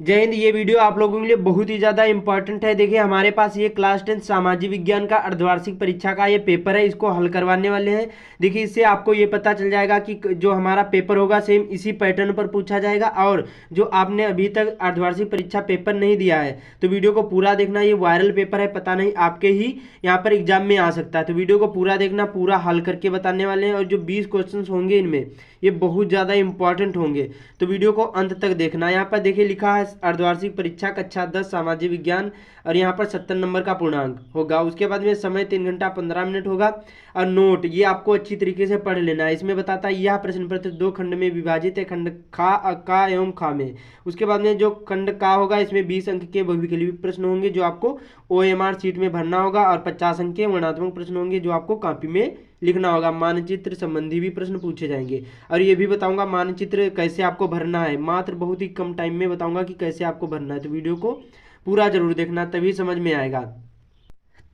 जय हिंद। ये वीडियो आप लोगों के लिए बहुत ही ज़्यादा इंपॉर्टेंट है। देखिए हमारे पास ये क्लास 10 सामाजिक विज्ञान का अर्धवार्षिक परीक्षा का ये पेपर है, इसको हल करवाने वाले हैं। देखिए इससे आपको ये पता चल जाएगा कि जो हमारा पेपर होगा सेम इसी पैटर्न पर पूछा जाएगा। और जो आपने अभी तक अर्धवार्षिक परीक्षा पेपर नहीं दिया है तो वीडियो को पूरा देखना। ये वायरल पेपर है, पता नहीं आपके ही यहाँ पर एग्जाम में आ सकता है, तो वीडियो को पूरा देखना, पूरा हल करके बताने वाले हैं। और जो 20 क्वेश्चन होंगे इनमें ये बहुत ज़्यादा इंपॉर्टेंट होंगे, तो वीडियो को अंत तक देखना। यहाँ पर देखिए लिखा है अर्धवार्षिक परीक्षा कक्षा 10 सामाजिक विज्ञान, और यहाँ पर 70 नंबर का पूर्णांक होगा। उसके बाद में समय 3 घंटा 15 मिनट होगा। और नोट ये आपको अच्छी तरीके से पढ़ लेना है। इसमें बताता है यह प्रश्न पत्र 2 खंड में विभाजित है, खंड खा का एवं खा में। उसके बाद में जो खंड का होगा इसमें 20 अंक के बहुविकल्पी प्रश्न होंगे जो आपको OMR शीट में भरना होगा, और 50 अंक के वर्णनात्मक प्रश्न होंगे जो आपको कॉपी में लिखना होगा। मानचित्र संबंधी भी प्रश्न पूछे जाएंगे, और ये भी बताऊंगा मानचित्र कैसे आपको भरना है। मात्र बहुत ही कम टाइम में बताऊंगा कि कैसे आपको भरना है, तो वीडियो को पूरा जरूर देखना, तभी समझ में आएगा।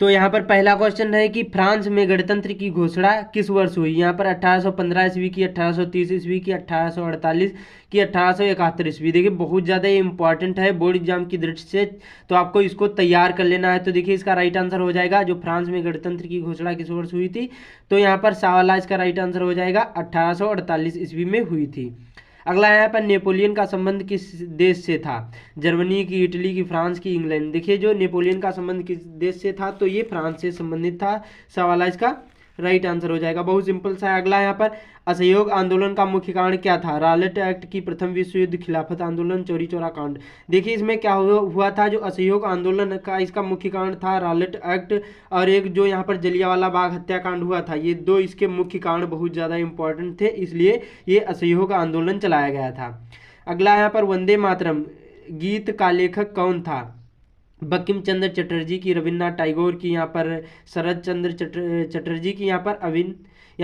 तो यहाँ पर पहला क्वेश्चन है कि फ्रांस में गणतंत्र की घोषणा किस वर्ष हुई। यहाँ पर 1815 ईस्वी की, 1830 ईस्वी की, 1848 की, 1871 ईस्वी। देखिए बहुत ज़्यादा ये इंपॉर्टेंट है बोर्ड एग्जाम की दृष्टि से, तो आपको इसको तैयार कर लेना है। तो देखिए इसका राइट आंसर हो जाएगा जो फ्रांस में गणतंत्र की घोषणा किस वर्ष हुई थी, तो यहाँ पर सवाल इसका राइट आंसर हो जाएगा 1848 ईस्वी में हुई थी। अगला यहाँ पर नेपोलियन का संबंध किस देश से था। जर्मनी की, इटली की, फ्रांस की, इंग्लैंड। देखिए जो नेपोलियन का संबंध किस देश से था, तो ये फ्रांस से संबंधित था। सवाल इसका राइट आंसर हो जाएगा, बहुत सिंपल सा है। अगला यहाँ पर असहयोग आंदोलन का मुख्य कारण क्या था। रॉलेट एक्ट की, प्रथम विश्व युद्ध, खिलाफत आंदोलन, चौरी चौरा कांड। देखिए इसमें क्या हुआ था, जो असहयोग आंदोलन का इसका मुख्य कारण था रॉलेट एक्ट, और एक जो यहाँ पर जलियांवाला बाग हत्याकांड हुआ था। ये दो इसके मुख्य कारण बहुत ज़्यादा इंपॉर्टेंट थे, इसलिए ये असहयोग आंदोलन चलाया गया था। अगला यहाँ पर वंदे मातरम गीत का लेखक कौन था। बंकिम चंद्र चटर्जी की, रविन्द्रनाथ टैगोर की, यहाँ पर शरद चंद्र चटर्जी की, यहाँ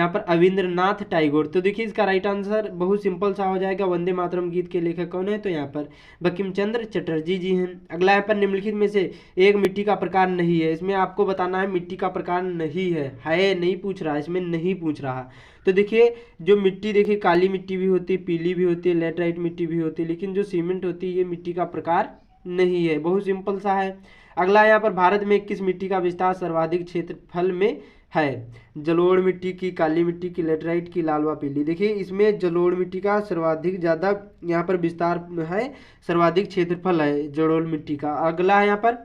पर अविंद्रनाथ टैगोर। तो देखिए इसका राइट आंसर बहुत सिंपल सा हो जाएगा। वंदे मातरम गीत के लेखक कौन है, तो यहाँ पर बंकिम चंद्र चटर्जी जी हैं। अगला यहाँ पर निम्नलिखित में से एक मिट्टी का प्रकार नहीं है। इसमें आपको बताना है मिट्टी का प्रकार नहीं है नहीं पूछ रहा, इसमें नहीं पूछ रहा। तो देखिए जो मिट्टी, देखिए काली मिट्टी भी होती है, पीली भी होती है, लेटराइट मिट्टी भी होती है, लेकिन जो सीमेंट होती है ये मिट्टी का प्रकार नहीं है, बहुत सिंपल सा है। अगला यहाँ पर भारत में किस मिट्टी का विस्तार सर्वाधिक क्षेत्रफल में है। जलोढ़ मिट्टी की, काली मिट्टी की, लेटराइट की, लाल व पीली। देखिए इसमें जलोढ़ मिट्टी का सर्वाधिक ज़्यादा यहाँ पर विस्तार है, सर्वाधिक क्षेत्रफल है जलोढ़ मिट्टी का। अगला है यहाँ पर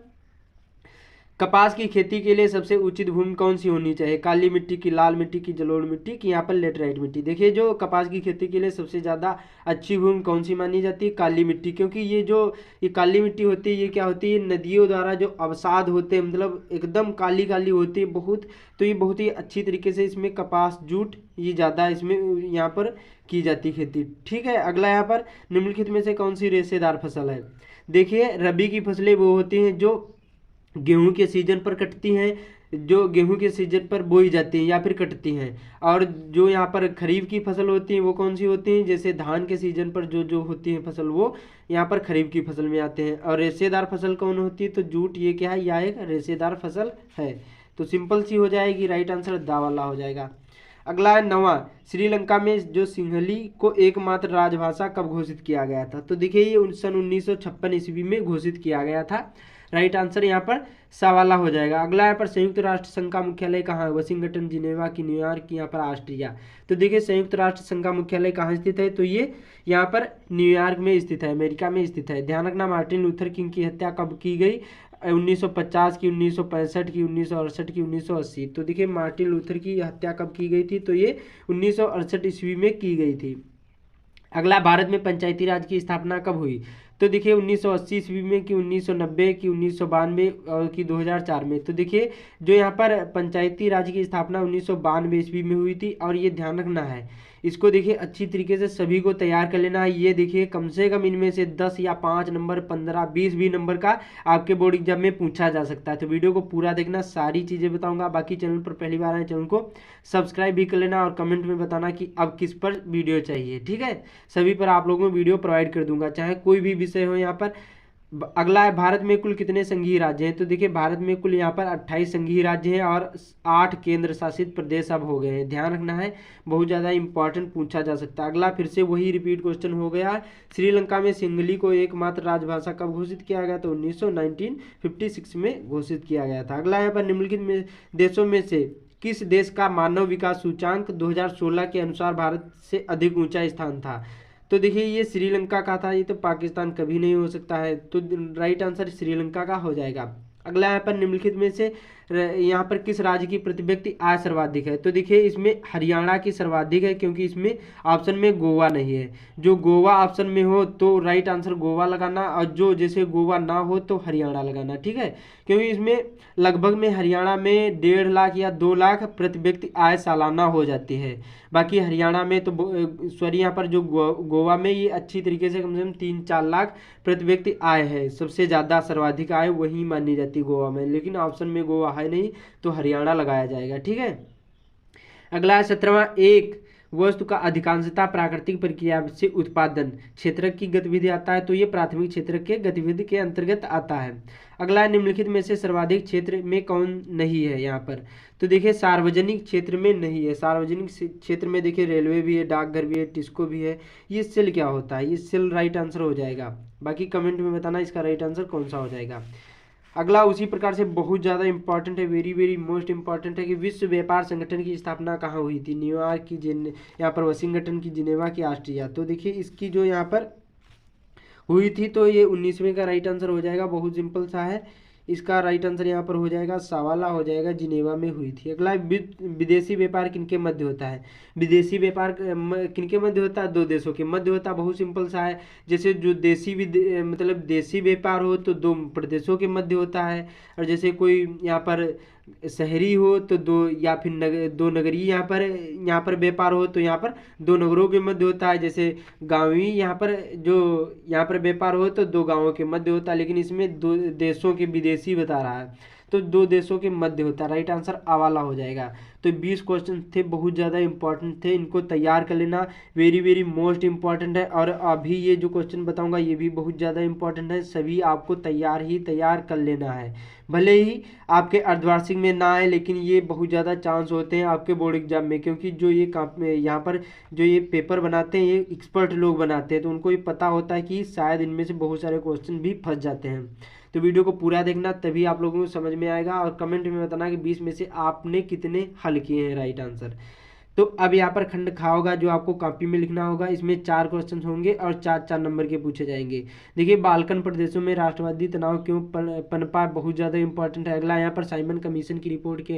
कपास की खेती के लिए सबसे उचित भूमि कौन सी होनी चाहिए। काली मिट्टी की, लाल मिट्टी की, जलोढ़ मिट्टी की, यहाँ पर लेटराइट मिट्टी। देखिए जो कपास की खेती के लिए सबसे ज़्यादा अच्छी भूमि कौन सी मानी जाती है, काली मिट्टी। क्योंकि ये काली मिट्टी होती है, ये क्या होती है, नदियों द्वारा जो अवसाद होते हैं, मतलब एकदम काली काली होती है बहुत, तो ये बहुत ही अच्छी तरीके से इसमें कपास, जूट ये ज़्यादा इसमें यहाँ पर की जाती खेती। ठीक है। अगला यहाँ पर निम्नलिखित में से कौन सी रेशेदार फसल है। देखिए रबी की फसलें वो होती हैं जो गेहूं के सीजन पर कटती हैं, जो गेहूं के सीजन पर बोई जाती हैं या फिर कटती हैं। और जो यहाँ पर खरीफ की फसल होती हैं वो कौन सी होती हैं, जैसे धान के सीजन पर जो जो होती है फसल वो यहाँ पर खरीफ की फसल में आते हैं। और रेशेदार फसल कौन होती है, तो जूट ये क्या है, यह एक रेशेदार फसल है। तो सिंपल सी हो जाएगी, राइट आंसर दा वाला हो जाएगा। अगला है नवा, श्रीलंका में जो सिंहली को एकमात्र राजभाषा कब घोषित किया गया था। तो देखिए ये सन 1956 ईस्वी में घोषित किया गया था। राइट आंसर यहाँ पर सवाला हो जाएगा। अगला यहाँ पर संयुक्त राष्ट्र संघ का मुख्यालय कहाँ है। वाशिंगटन, जिनेवा की, न्यूयॉर्क की, यहाँ पर ऑस्ट्रिया। तो देखिए संयुक्त राष्ट्र संघ का मुख्यालय कहाँ स्थित है, तो ये यहाँ पर न्यूयॉर्क में स्थित है, अमेरिका में स्थित है। ध्यान रखना मार्टिन लूथर किंग की हत्या कब की गई, 1950 की, 1965 की, 1968 की, 1980। तो देखिए मार्टिन लूथर की हत्या कब की गई थी, तो ये 1968 ईस्वी में की गई थी। अगला भारत में पंचायती राज की स्थापना कब हुई, तो देखिए 1980 ईस्वी में कि 1990 की, 1992 और की 2004 में। तो देखिए जो यहाँ पर पंचायती राज की स्थापना 1992 ईस्वी में हुई थी। और ये ध्यान रखना है, इसको देखिए अच्छी तरीके से सभी को तैयार कर लेना है। ये देखिए कम से कम इनमें से 10 या 5 नंबर, 15, 20 भी नंबर का आपके बोर्ड एग्जाम में पूछा जा सकता है। तो वीडियो को पूरा देखना, सारी चीज़ें बताऊंगा। बाकी चैनल पर पहली बार आए चैनल को सब्सक्राइब भी कर लेना, और कमेंट में बताना कि अब किस पर वीडियो चाहिए। ठीक है, सभी पर आप लोगों को वीडियो प्रोवाइड कर दूंगा, चाहे कोई भी विषय हो यहाँ पर अगला है, भारत में कुल कितने संघीय राज्य हैं? तो देखिए भारत में कुल यहाँ पर 28 संघीय राज्य हैं और 8 केंद्र शासित प्रदेश अब हो गए हैं। ध्यान रखना है, बहुत ज़्यादा इंपॉर्टेंट पूछा जा सकता है। अगला फिर से वही रिपीट क्वेश्चन हो गया है। श्रीलंका में सिंहली को एकमात्र राजभाषा कब घोषित किया गया? तो 1956 में घोषित किया गया था। अगला यहाँ पर निम्नलिखित में देशों में से किस देश का मानव विकास सूचांक 2016 के अनुसार भारत से अधिक ऊंचा स्थान था? तो देखिए ये श्रीलंका का था, ये तो पाकिस्तान कभी नहीं हो सकता है, तो राइट आंसर श्रीलंका का हो जाएगा। अगला यहाँ पर निम्नलिखित में से यहाँ पर किस राज्य की प्रति व्यक्ति आय सर्वाधिक है? तो देखिए इसमें हरियाणा की सर्वाधिक है, क्योंकि इसमें ऑप्शन में गोवा नहीं है। जो गोवा ऑप्शन में हो तो राइट आंसर गोवा लगाना, और जो जैसे गोवा ना हो तो हरियाणा लगाना, ठीक है। क्योंकि इसमें लगभग में हरियाणा में 1.5 लाख या 2 लाख प्रति व्यक्ति आय सालाना हो जाती है। बाकी हरियाणा में तो सॉरी यहाँ पर जो गोवा में ये अच्छी तरीके से कम 3-4 लाख प्रति व्यक्ति आय है, सबसे ज़्यादा सर्वाधिक आय वही मानी जाती है गोवा में, लेकिन ऑप्शन में गोवा है नहीं तो हरियाणा लगाया जाएगा, ठीक है। अगला है 17वां, एक वस्तु का अधिकांशतः प्राकृतिक प्रक्रिया से उत्पादन क्षेत्र की गतिविधि आता है? तो ये प्राथमिक क्षेत्र के गतिविधि के अंतर्गत आता है। अगला है, निम्नलिखित में से सर्वाधिक क्षेत्र में कौन नहीं है यहाँ पर? तो देखिए सार्वजनिक क्षेत्र में नहीं है। सार्वजनिक क्षेत्र में देखिए रेलवे भी है, डाकघर भी है, टिस्को भी है। ये सेल क्या होता है? ये सेल राइट आंसर हो जाएगा। बाकी कमेंट में बताना इसका राइट आंसर कौन सा हो जाएगा। अगला उसी प्रकार से बहुत ज़्यादा इंपॉर्टेंट है, वेरी वेरी मोस्ट इंपॉर्टेंट है कि विश्व व्यापार संगठन की स्थापना कहाँ हुई थी? न्यूयॉर्क की, यहाँ पर वाशिंगटन की, जिनेवा की, ऑस्ट्रिया। तो देखिए इसकी जो यहाँ पर हुई थी तो ये 19वें का राइट आंसर हो जाएगा। बहुत सिंपल सा है, इसका राइट आंसर यहाँ पर हो जाएगा सवाला हो जाएगा, जिनेवा में हुई थी। अगला विदेशी व्यापार किनके मध्य होता है? विदेशी व्यापार किनके मध्य होता है? 2 देशों के मध्य होता है। बहुत सिंपल सा है, जैसे जो मतलब देशी व्यापार हो तो 2 प्रदेशों के मध्य होता है, और जैसे कोई यहाँ पर शहरी हो तो 2 या फिर 2 नगरीय यहाँ पर व्यापार हो तो यहाँ पर 2 नगरों के मध्य होता है। जैसे गांवी यहाँ पर व्यापार हो तो 2 गांवों के मध्य होता है, लेकिन इसमें 2 देशों के विदेशी बता रहा है तो 2 देशों के मध्य होता है। राइट आंसर आवाला हो जाएगा। तो 20 क्वेश्चन थे, बहुत ज़्यादा इंपॉर्टेंट थे, इनको तैयार कर लेना, वेरी वेरी मोस्ट इंपॉर्टेंट है। और अभी ये जो क्वेश्चन बताऊंगा ये भी बहुत ज़्यादा इंपॉर्टेंट है, सभी आपको तैयार कर लेना है। भले ही आपके अर्धवार्षिक में ना आए, लेकिन ये बहुत ज़्यादा चांस होते हैं आपके बोर्ड एग्जाम में, क्योंकि जो ये यहाँ पर जो ये पेपर बनाते हैं ये एक्सपर्ट लोग बनाते हैं, तो उनको ये पता होता है कि शायद इनमें से बहुत सारे क्वेश्चन भी फंस जाते हैं। तो वीडियो को पूरा देखना, तभी आप लोगों को समझ में आएगा। और कमेंट में बताना कि 20 में से आपने कितने हल किए हैं राइट आंसर। तो अब यहाँ पर खंड खा होगा जो आपको कॉपी में लिखना होगा। इसमें 4 क्वेश्चन होंगे और 4-4 नंबर के पूछे जाएंगे। देखिए बाल्कन प्रदेशों में राष्ट्रवादी तनाव क्यों पनपा, बहुत ज़्यादा इंपॉर्टेंट है। अगला यहाँ पर साइमन कमीशन की रिपोर्ट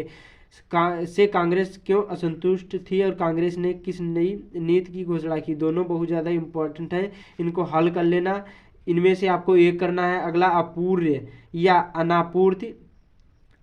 से कांग्रेस क्यों असंतुष्ट थी और कांग्रेस ने किस नई नीति की घोषणा की? दोनों बहुत ज़्यादा इंपॉर्टेंट है, इनको हल कर लेना। इनमें से आपको एक करना है। अगला, अपूर्य या अनापूर्ति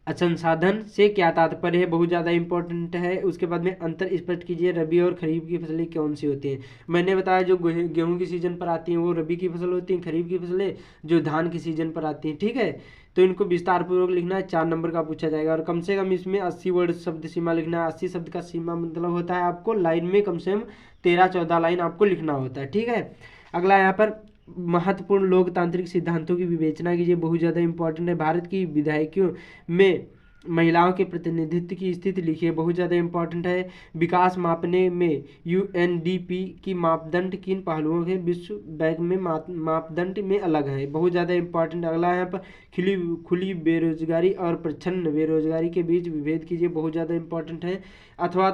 संसाधन से क्या तात्पर्य है? बहुत ज़्यादा इंपॉर्टेंट है। उसके बाद में अंतर स्पष्ट कीजिए, रबी और खरीफ की फसलें कौन सी होती हैं? मैंने बताया जो गेहूं की सीजन पर आती हैं वो रबी की फसल होती हैं, खरीफ की फसलें जो धान की सीजन पर आती हैं, ठीक है। तो इनको विस्तार पूर्वक लिखना है, 4 नंबर का पूछा जाएगा। और कम से कम इसमें 80 वर्ड शब्द सीमा लिखना है। 80 शब्द का सीमा मतलब होता है आपको लाइन में कम से कम 13-14 लाइन आपको लिखना होता है, ठीक है। अगला यहाँ पर महत्वपूर्ण लोकतांत्रिक सिद्धांतों की विवेचना कीजिए, बहुत ज़्यादा इंपॉर्टेंट है। भारत की विधायियों में महिलाओं के प्रतिनिधित्व की स्थिति लिखिए, बहुत ज़्यादा इंपॉर्टेंट है। विकास मापने में यूएनडीपी की मापदंड किन पहलुओं के विश्व बैंक में मापदंड में अलग है? बहुत ज़्यादा इंपॉर्टेंट। अगला यहाँ पर खुली बेरोजगारी और प्रच्छन्न बेरोजगारी के बीच विभेद कीजिए, बहुत ज़्यादा इंपॉर्टेंट है। अथवा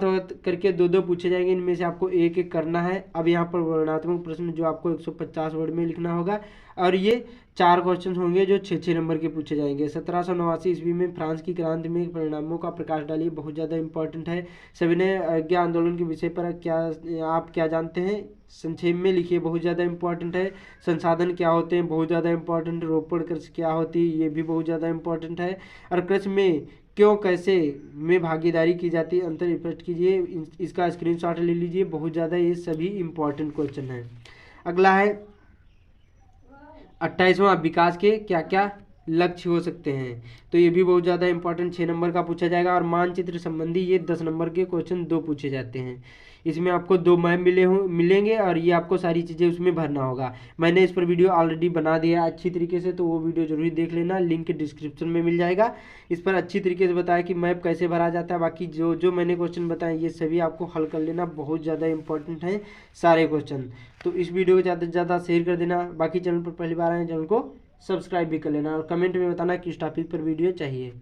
करके 2-2 पूछे जाएंगे, इनमें से आपको एक एक करना है। अब यहाँ पर वर्णनात्मक प्रश्न जो आपको 150 वर्ड में लिखना होगा, और ये 4 क्वेश्चन होंगे जो 6-6 नंबर के पूछे जाएंगे। 1789 ईस्वी में फ्रांस की क्रांति में परिणामों का प्रकाश डालिए, बहुत ज़्यादा इंपॉर्टेंट है। सविनय अवज्ञा आंदोलन के विषय पर आप क्या जानते हैं? संक्षेप में लिखिए, बहुत ज़्यादा इंपॉर्टेंट है। संसाधन क्या होते हैं? बहुत ज़्यादा इंपॉर्टेंट। रोपड़ कृषि क्या होती है? ये भी बहुत ज़्यादा इंपॉर्टेंट है। और कृषि में क्यों कैसे में भागीदारी की जाती है, अंतर स्पष्ट कीजिए, इसका स्क्रीनशॉट ले लीजिए, बहुत ज़्यादा ये सभी इंपॉर्टेंट क्वेश्चन हैं। अगला है 28वां, विकास के क्या क्या लक्ष्य हो सकते हैं? तो ये भी बहुत ज़्यादा इंपॉर्टेंट 6 नंबर का पूछा जाएगा। और मानचित्र संबंधी ये 10 नंबर के क्वेश्चन 2 पूछे जाते हैं। इसमें आपको 2 मैप मिलेंगे और ये आपको सारी चीज़ें उसमें भरना होगा। मैंने इस पर वीडियो ऑलरेडी बना दिया अच्छी तरीके से, तो वो वीडियो जरूर देख लेना, लिंक डिस्क्रिप्शन में मिल जाएगा। इस पर अच्छी तरीके से बताया कि मैप कैसे भरा जाता है। बाकी जो जो मैंने क्वेश्चन बताए ये सभी आपको हल कर लेना, बहुत ज़्यादा इंपॉर्टेंट है सारे क्वेश्चन। तो इस वीडियो को ज़्यादा से ज़्यादा शेयर कर देना। बाकी चैनल पर पहली बार आए चैनल को सब्सक्राइब भी कर लेना और कमेंट में बताना किस टॉपिक पर वीडियो चाहिए।